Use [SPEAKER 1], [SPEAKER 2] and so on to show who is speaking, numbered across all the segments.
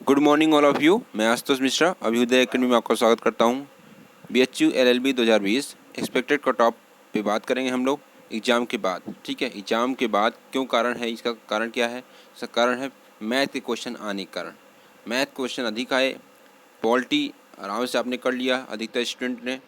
[SPEAKER 1] Good morning all of you. मैं Ashutosh Mishra Abhyuday academy में आपका स्वागत करता हूं। BHU LLB 2020 expected cut off पे बात करेंगे हम लोग एग्ज़ाम के बाद। ठीक है, एग्ज़ाम के बाद क्यों कारण है, इसका कारण क्या है? इसका कारण है मैथ के क्वेश्चन आने के कारण। मैथ क्वेश्चन अधिक आए, पॉलिटी आराम से आपने कर लिया अधिकतर स्टूडेंट ने,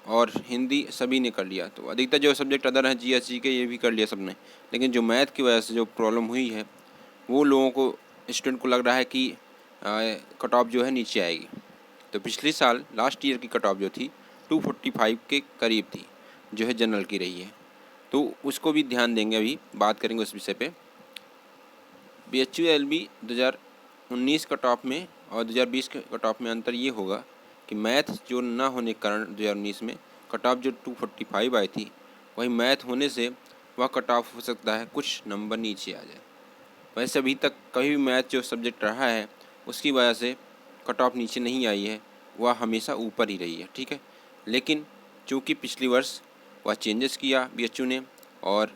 [SPEAKER 1] और हिंदी सभी ने कर लिया। तो अधिकतर जो सब्जेक्ट अदर हैं GS के ये भी कर लिया सबने, लेकिन जो मैथ की वजह से जो प्रॉब्लम हुई है वो लोगों को, स्टूडेंट को लग रहा है कि कट ऑफ जो है नीचे आएगी। तो पिछले साल लास्ट ईयर की कट ऑफ जो थी 245 के करीब थी, जो है जनरल की रही है। तो उसको भी ध्यान देंगे, अभी बात करेंगे उस विषय पे। BHU LLB 2019 कट ऑफ में और 2020 के कट ऑफ में अंतर ये होगा कि मैथ जो ना होने के कारण 2019 में कट ऑफ जो 245 आई थी, वही मैथ होने से वह कट ऑफ हो सकता है कुछ नंबर नीचे आ जाए। वैसे अभी तक कभी भी मैथ जो सब्जेक्ट रहा है उसकी वजह से कट ऑफ नीचे नहीं आई है, वह हमेशा ऊपर ही रही है। ठीक है, लेकिन चूँकि पिछली वर्ष वह चेंजेस किया BHU ने और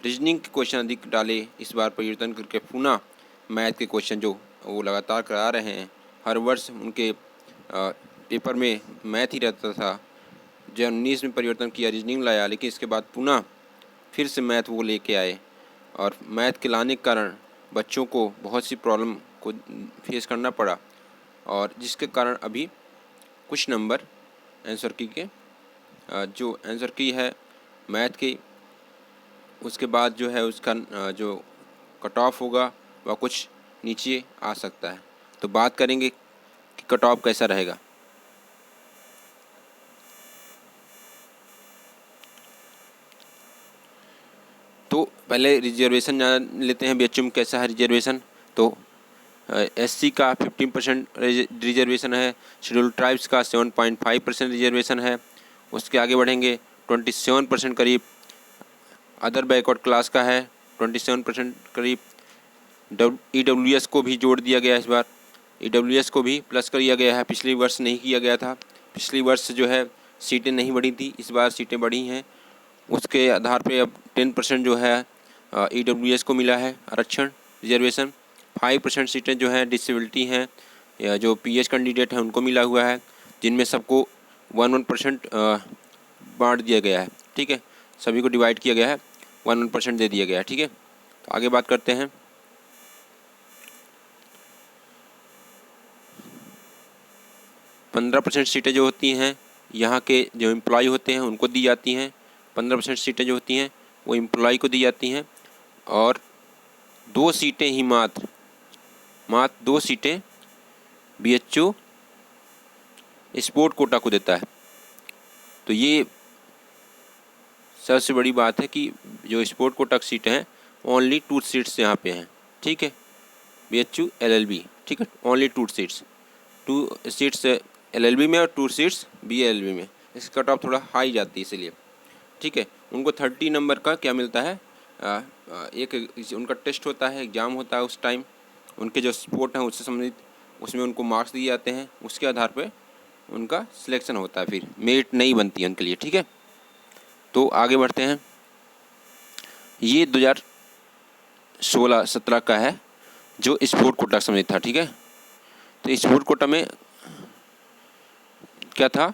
[SPEAKER 1] रीजनिंग के क्वेश्चन अधिक डाले, इस बार परिवर्तन करके पुनः मैथ के क्वेश्चन जो वो लगातार करा रहे हैं। हर वर्ष उनके पेपर में मैथ ही रहता था। 2019 में परिवर्तन किया, रीजनिंग लाया, लेकिन इसके बाद पुनः फिर से मैथ वो लेके आए, और मैथ के लाने के कारण बच्चों को बहुत सी प्रॉब्लम को फेस करना पड़ा, और जिसके कारण अभी कुछ नंबर आंसर की के जो आंसर की है मैथ की, उसके बाद जो है उसका जो कट ऑफ होगा वह कुछ नीचे आ सकता है। तो बात करेंगे कि कट ऑफ कैसा रहेगा। तो पहले रिजर्वेशन जान लेते हैं BHU में कैसा है रिजर्वेशन। तो SC का 15% रिजर्वेशन है, शेड्यूल ट्राइब्स का 7.5% रिजर्वेशन है। उसके आगे बढ़ेंगे 27% करीब अदर बैकवर्ड क्लास का है, 27% करीब। EWS को भी जोड़ दिया गया इस बार, EWS को भी प्लस कर दिया गया है, पिछले वर्ष नहीं किया गया था। पिछली वर्ष जो है सीटें नहीं बढ़ी थी, इस बार सीटें बढ़ी हैं। उसके आधार पे अब 10% जो है EWS को मिला है आरक्षण रिजर्वेशन। 5% सीटें जो हैं डिसेबिलिटी हैं या जो PH कैंडिडेट हैं उनको मिला हुआ है, जिनमें सबको 1% बांट दिया गया है। ठीक है, सभी को डिवाइड किया गया है, 1% दे दिया गया है। ठीक है, तो आगे बात करते हैं। पंद्रह 15% सीटें जो होती हैं यहाँ के जो एम्प्लॉय होते हैं उनको दी जाती हैं। 15% सीटें जो होती हैं वो एम्प्लॉय को दी जाती हैं, और 2 सीटें ही मात्र 2 सीटें BHU स्पोर्ट कोटा को देता है। तो ये सबसे बड़ी बात है कि जो स्पोर्ट कोटा की सीटें हैं ओनली 2 सीट्स यहाँ पे हैं। ठीक है, BHU LLB, ठीक है, ओनली 2 सीट्स, 2 सीट्स LLB में और 2 सीट्स BLLB में। इसकी कट ऑफ थोड़ा हाई जाती है इसलिए। ठीक है, उनको 30 नंबर का क्या मिलता है, एक उनका टेस्ट होता है, एग्ज़ाम होता है उस टाइम, उनके जो स्पोर्ट हैं उससे संबंधित, उसमें उनको मार्क्स दिए जाते हैं, उसके आधार पे उनका सिलेक्शन होता है, फिर मेरिट नहीं बनती है उनके लिए। ठीक है, तो आगे बढ़ते हैं। ये 2016-17 का है जो स्पोर्ट कोटा संबंधित था। ठीक है, तो स्पोर्ट कोटा में क्या था,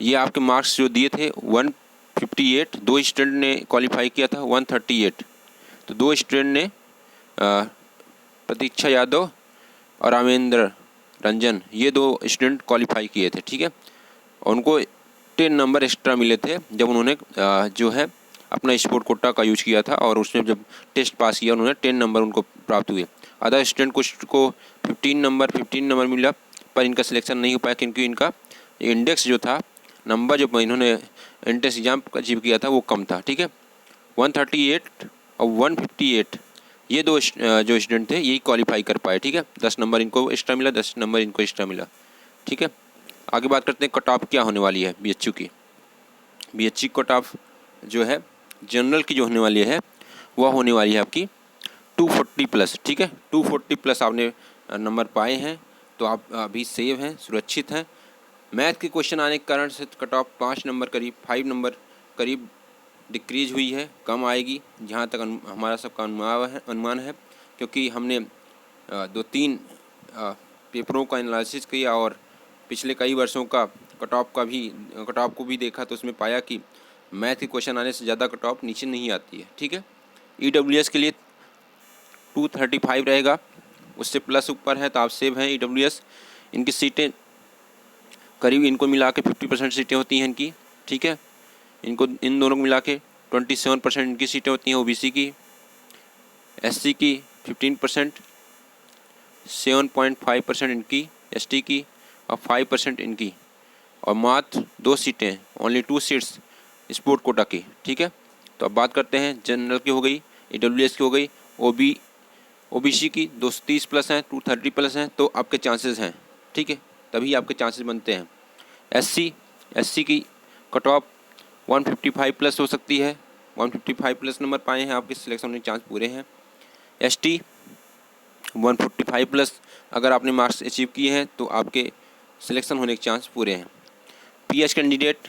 [SPEAKER 1] ये आपके मार्क्स जो दिए थे 158, 2 स्टूडेंट ने क्वालिफाई किया था 138। तो 2 स्टूडेंट ने प्रतीक्षा यादव और रामेंद्र रंजन, ये 2 स्टूडेंट क्वालिफाई किए थे। ठीक है, और उनको 10 नंबर एक्स्ट्रा मिले थे जब उन्होंने जो है अपना स्पोर्ट कोटा का यूज किया था, और उसमें जब टेस्ट पास किया उन्होंने 10 नंबर उनको प्राप्त हुए। अदर स्टूडेंट को 15 नंबर मिला, पर इनका सिलेक्शन नहीं हो पाया क्योंकि इनका इंडेक्स जो था, नंबर जो इन्होंने एंट्रेंस एग्जाम अचीव किया था वो कम था। ठीक है, 138 और 158 ये 2 जो स्टूडेंट थे यही क्वालिफाई कर पाए। ठीक है, 10 नंबर इनको एक्स्ट्रा मिला, 10 नंबर इनको एक्स्ट्रा मिला। ठीक है, आगे बात करते हैं कट ऑफ क्या होने वाली है BHU की। BHU कट ऑफ जो है जनरल की जो होने वाली है वह होने वाली है आपकी 240 प्लस। ठीक है, 240 प्लस आपने नंबर पाए हैं तो आप अभी सेव हैं, सुरक्षित हैं। मैथ के क्वेश्चन आने के कारण से कट ऑफ 5 नंबर करीब, 5 नंबर करीब डिक्रीज हुई है, कम आएगी, जहाँ तक हमारा सबका अनुमान है, क्योंकि हमने दो तीन पेपरों का एनालिसिस किया और पिछले कई वर्षों का कट ऑफ को भी देखा, तो उसमें पाया कि मैथ के क्वेश्चन आने से ज़्यादा कट ऑफ नीचे नहीं आती है। ठीक है, EWS के लिए 235 रहेगा, उससे प्लस ऊपर है तो आप सेव हैं। EWS इनकी सीटें करीब, इनको मिला के 50% सीटें होती हैं इनकी। ठीक है, इनको इन दोनों को मिला के 27% इनकी सीटें होती हैं OBC की। SC की 15%, 7.5% इनकी ST की और 5% इनकी, और मात्र 2 सीटें, ओनली 2 सीट्स स्पोर्ट कोटा की। ठीक है, तो अब बात करते हैं जनरल की हो गई, EWS की हो गई, OBC की 230 प्लस हैं, 230 प्लस हैं, तो आपके चांसेस हैं। ठीक है, तभी आपके चांसेस बनते हैं। SC की कट ऑफ 155 प्लस हो सकती है, 155 प्लस नंबर पाए हैं, आपके सिलेक्शन होने के चांस पूरे हैं। ST 145 प्लस अगर आपने मार्क्स अचीव किए हैं तो आपके सिलेक्शन होने के चांस पूरे हैं। PH कैंडिडेट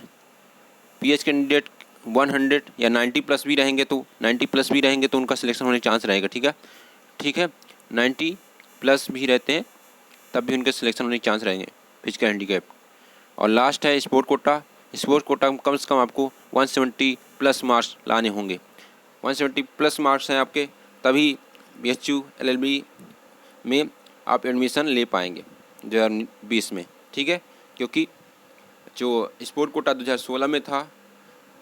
[SPEAKER 1] 100 या 90 प्लस भी रहेंगे, तो 90 प्लस भी रहेंगे तो उनका सिलेक्शन होने के चांस रहेगा। ठीक है, 90 प्लस भी रहते हैं तब भी उनके सिलेक्शन होने के चांस रहेंगे, फिजिकल हैंडीकैप। और लास्ट है स्पोर्ट कोटा में कम से कम आपको 170 प्लस मार्क्स लाने होंगे। 170 प्लस मार्क्स हैं आपके, तभी BHU LLB में आप एडमिशन ले पाएंगे 2020 में। ठीक है, क्योंकि जो स्पोर्ट कोटा 2016 में था,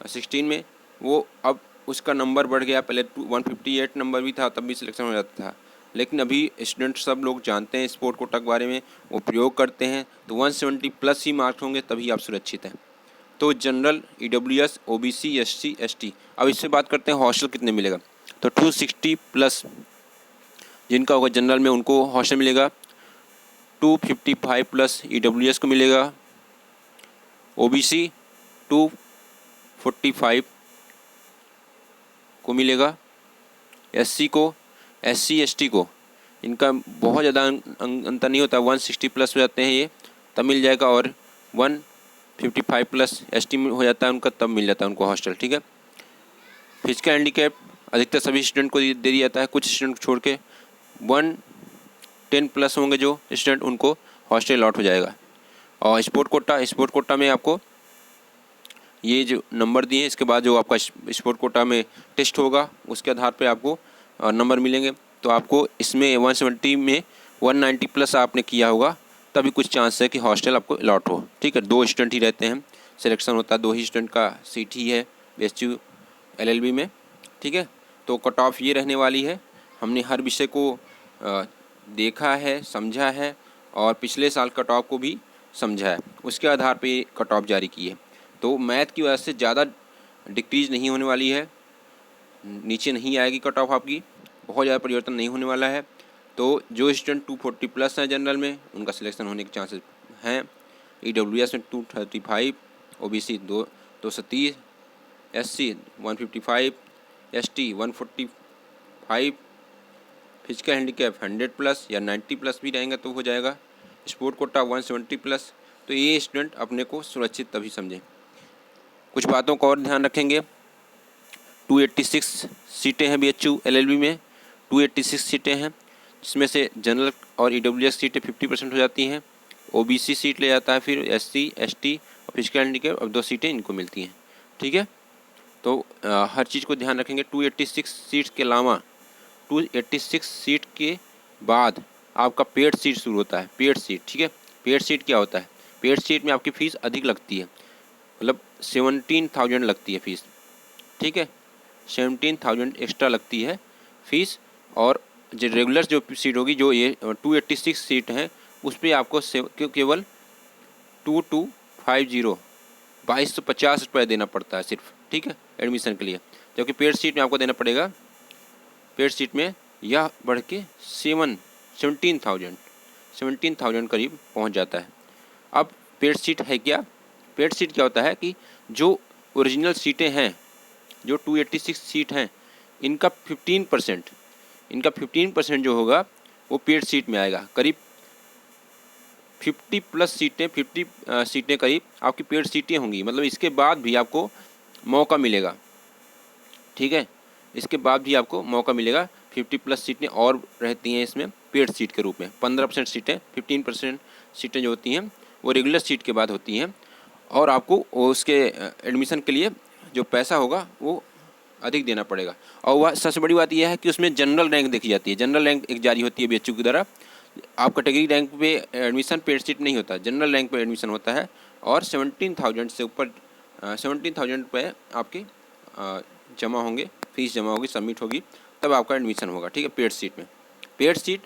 [SPEAKER 1] 16 में, वो अब उसका नंबर बढ़ गया। पहले 158 नंबर भी था, तब भी सिलेक्शन हो जाता था, लेकिन अभी स्टूडेंट सब लोग जानते हैं स्पोर्ट कोटा के बारे में, वो प्रयोग करते हैं, तो 170 प्लस ही मार्क्स होंगे तभी आप सुरक्षित हैं। तो general, EWS, OBC, SC, ST। अब इससे बात करते हैं हॉस्टल कितने मिलेगा। तो 260 प्लस जिनका होगा जनरल में, उनको हॉस्टल मिलेगा। 255 प्लस EWS को मिलेगा। OBC 245 को मिलेगा। SC को, SC ST को इनका बहुत ज़्यादा अंतर नहीं होता, 160 प्लस हो जाते हैं ये तब मिल जाएगा, और 155 प्लस ST में हो जाता है उनका, तब मिल जाता है उनको हॉस्टल। ठीक है, फिजिकल हैंडीकैप अधिकतर सभी स्टूडेंट को दे दिया जाता है, कुछ स्टूडेंट छोड़ के 110 प्लस होंगे जो स्टूडेंट, उनको हॉस्टल अलॉट हो जाएगा। और स्पोर्ट कोटा में आपको ये जो नंबर दिए हैं, इसके बाद जो आपका स्पोर्ट कोटा में टेस्ट होगा उसके आधार पे आपको नंबर मिलेंगे। तो आपको इसमें 170 में 190 प्लस आपने किया होगा तभी कुछ चांस है कि हॉस्टल आपको अलॉट हो। ठीक है, 2 स्टूडेंट ही रहते हैं, सिलेक्शन होता है 2 ही स्टूडेंट का सीट ही है BHU LLB में। ठीक है, तो कट ऑफ ये रहने वाली है। हमने हर विषय को देखा है, समझा है, और पिछले साल कट ऑफ को भी समझा है, उसके आधार पे कट ऑफ जारी की है। तो मैथ की वजह से ज़्यादा डिक्रीज़ नहीं होने वाली है, नीचे नहीं आएगी कट ऑफ आपकी, बहुत ज़्यादा परिवर्तन नहीं होने वाला है। तो जो स्टूडेंट 240 प्लस हैं जनरल में, उनका सिलेक्शन होने के चांसेस हैं। EWS में 235, OBC 230, SC 155, ST 145, physical handicap 100 plus या 90 प्लस भी रहेंगे तो हो जाएगा। Sport Kota 170 plus. तो ये स्टूडेंट अपने को सुरक्षित तभी समझें। कुछ बातों का और ध्यान रखेंगे। 286 सीटें हैं BHU LLB में, 286 सीटें हैं, जिसमें से जनरल और EWS सीटें 50% हो जाती हैं। OBC सीट ले जाता है, फिर SC ST और फिजिकल हैंडीकैप, अब 2 सीटें इनको मिलती हैं। ठीक है, तो हर चीज़ को ध्यान रखेंगे। 286 सीट्स के अलावा 286 सीट के बाद आपका पेड सीट शुरू होता है, पेड सीट। ठीक है, पेड सीट क्या होता है? पेड सीट में आपकी फ़ीस अधिक लगती है, मतलब 17,000 लगती है फ़ीस। ठीक है, 17,000 एक्स्ट्रा लगती है फ़ीस। और जो रेगुलर जो सीट होगी, जो ये 286 सीट हैं, उस पर आपको केवल 2250 2250 रुपये देना पड़ता है सिर्फ। ठीक है, एडमिशन के लिए, जबकि पेड सीट में आपको देना पड़ेगा, पेड सीट में यह बढ़ के 17,000 करीब पहुंच जाता है। अब पेड सीट है क्या? पेड सीट क्या होता है कि जो ओरिजिनल सीटें हैं, जो 286 सीट हैं, इनका 15% जो होगा वो पेड सीट में आएगा। करीब 50 प्लस सीटें, 50 सीटें करीब आपकी पेड सीटें होंगी, मतलब इसके बाद भी आपको मौका मिलेगा। ठीक है, इसके बाद भी आपको मौका मिलेगा 50+ सीटें और रहती हैं इसमें पेड सीट के रूप में। 15% सीटें, 15% सीटें जो होती हैं वो रेगुलर सीट के बाद होती हैं, और आपको उसके एडमिशन के लिए जो पैसा होगा वो अधिक देना पड़ेगा। और वह सबसे बड़ी बात यह है कि उसमें जनरल रैंक देखी जाती है। जनरल रैंक एक जारी होती है बीएचयू की द्वारा। आप कैटेगरी रैंक पे एडमिशन पेड सीट नहीं होता, जनरल रैंक पे एडमिशन होता है, और 17,000 से ऊपर 17,000 रुपये आपके जमा होंगे, फीस जमा होगी, सबमिट होगी, तब आपका एडमिशन होगा। ठीक है, पेड सीट में। पेड सीट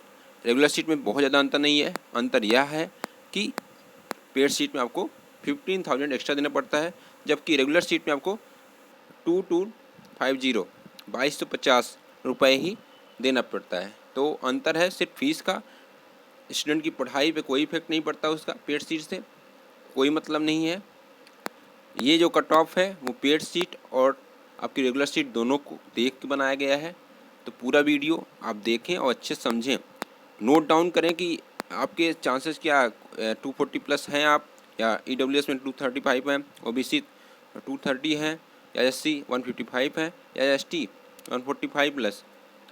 [SPEAKER 1] रेगुलर सीट में बहुत ज़्यादा अंतर नहीं है। अंतर यह है कि पेड सीट में आपको 15,000 एक्स्ट्रा देना पड़ता है, जबकि रेगुलर सीट में आपको 2250 रुपये ही देना पड़ता है। तो अंतर है सिर्फ फीस का। स्टूडेंट की पढ़ाई पे कोई इफेक्ट नहीं पड़ता उसका, पेड सीट से कोई मतलब नहीं है। ये जो कट ऑफ है वो पेड सीट और आपकी रेगुलर सीट दोनों को देख के बनाया गया है। तो पूरा वीडियो आप देखें और अच्छे समझें, नोट डाउन करें कि आपके चांसेस क्या 240+ हैं आप, या EWS में 235 हैं, OBC 230 हैं, या SC 155 है, या ST 145+,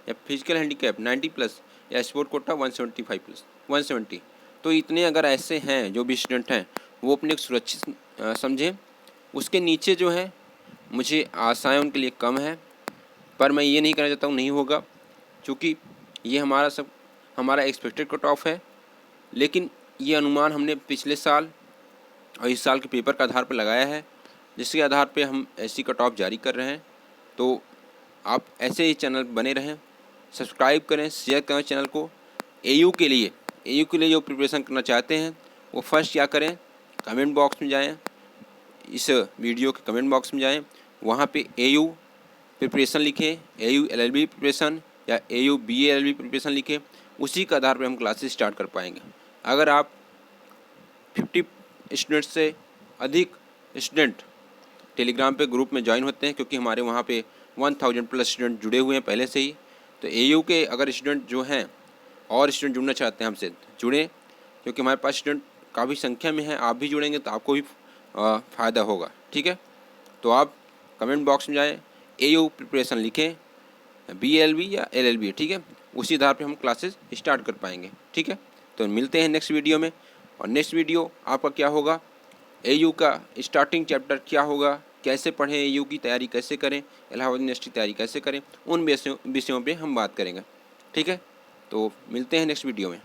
[SPEAKER 1] या फिजिकल हैंडीकैप 90+, या स्पोर्ट कोटा 170। तो इतने अगर ऐसे हैं जो भी स्टूडेंट हैं वो अपने सुरक्षित समझें। उसके नीचे जो है मुझे आशाएं उनके लिए कम है, पर मैं ये नहीं कहना चाहता हूँ नहीं होगा, क्योंकि ये हमारा एक्सपेक्टेड कट ऑफ है। लेकिन ये अनुमान हमने पिछले साल और इस साल के पेपर के आधार पर लगाया है, जिसके आधार पे हम ऐसी कट ऑफ जारी कर रहे हैं। तो आप ऐसे ही चैनल बने रहें, सब्सक्राइब करें, शेयर करें चैनल को। एयू के लिए जो प्रिपरेशन करना चाहते हैं वो फर्स्ट क्या करें, कमेंट बॉक्स में जाएं, इस वीडियो के कमेंट बॉक्स में जाएं, वहाँ पे एयू प्रिपरेशन लिखें, एयू LLB प्रिपरेशन या एयू BA LLB प्रिपरेशन लिखें। उसी के आधार पर हम क्लासेस स्टार्ट कर पाएंगे। अगर आप 50 स्टूडेंट्स से अधिक स्टूडेंट टेलीग्राम पे ग्रुप में ज्वाइन होते हैं, क्योंकि हमारे वहाँ पे 1000+ स्टूडेंट जुड़े हुए हैं पहले से ही। तो एयू के अगर स्टूडेंट जो हैं और स्टूडेंट जुड़ना चाहते हैं हमसे, जुड़ें, क्योंकि हमारे पास स्टूडेंट काफ़ी संख्या में है। आप भी जुड़ेंगे तो आपको भी फ़ायदा होगा। ठीक है, तो आप कमेंट बॉक्स में जाएँ, एयू प्रिपरेशन लिखें, BLB या LLB, ठीक है, उसी आधार पे हम क्लासेस स्टार्ट कर पाएंगे। ठीक है, तो मिलते हैं नेक्स्ट वीडियो में। और नेक्स्ट वीडियो आपका क्या होगा, एयू का स्टार्टिंग चैप्टर क्या होगा, कैसे पढ़ें, एयू की तैयारी कैसे करें, इलाहाबाद यूनिवर्सिटी की तैयारी कैसे करें, उन विषयों पे हम बात करेंगे। ठीक है, तो मिलते हैं नेक्स्ट वीडियो में।